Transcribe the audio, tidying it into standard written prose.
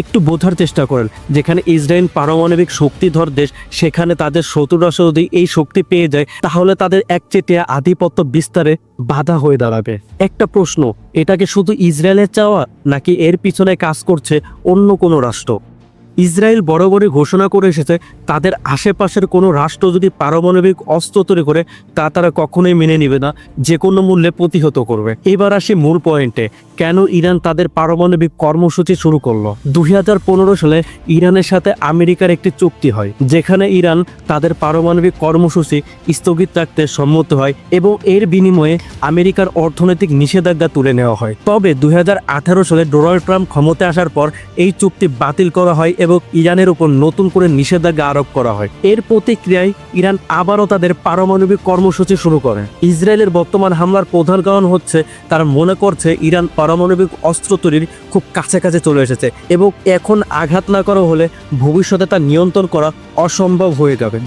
একটু বোঝার চেষ্টা করেন, যেখানে ইসরায়েল পারমাণবিক শক্তিধর দেশ, সেখানে তাদের শত্রু রাষ্ট্র যদি এই শক্তি পেয়ে যায় তাহলে তাদের একচেটিয়া আধিপত্য বিস্তারে বাধা হয়ে দাঁড়াবে। একটা প্রশ্ন, এটা কি শুধু ইসরায়েলের চাওয়া নাকি এর পিছনে কাজ করছে অন্য কোনো রাষ্ট্র? ইসরায়েল বরাবরই ঘোষণা করে এসেছে তাদের আশেপাশের কোনো রাষ্ট্র যদি পারমাণবিক অস্ত্র তৈরি করে তা তারা কখনোই মেনে নেবে না, যে কোনো মূল্যে প্রতিহত করবে। এবার আসি মূল পয়েন্টে, কেন ইরান তাদের পারমাণবিক কর্মসূচি শুরু করলো। 2015 সালে ইরানের সাথে আমেরিকার একটি চুক্তি হয়, যেখানে ইরান তাদের পারমাণবিক কর্মসূচি স্থগিত রাখতে সম্মত হয় এবং এর বিনিময়ে আমেরিকার অর্থনৈতিক নিষেধাজ্ঞা তুলে নেওয়া হয়। তবে 2018 সালে ডোনাল্ড ট্রাম্প ক্ষমতায় আসার পর এই চুক্তি বাতিল করা হয় এবং ইরানের উপর নতুন করে নিষেধাজ্ঞা আরোপ করা হয়। এর প্রতিক্রিয়ায় ইরান আবারও তাদের পারমাণবিক কর্মসূচি শুরু করে। ইসরায়েলের বর্তমান হামলার প্রধান কারণ হচ্ছে তারা মনে করছে ইরান পারমাণবিক অস্ত্র তৈরির খুব কাছাকাছি চলে এসেছে এবং এখন আঘাত না করা হলে ভবিষ্যতে তা নিয়ন্ত্রণ করা অসম্ভব হয়ে যাবে।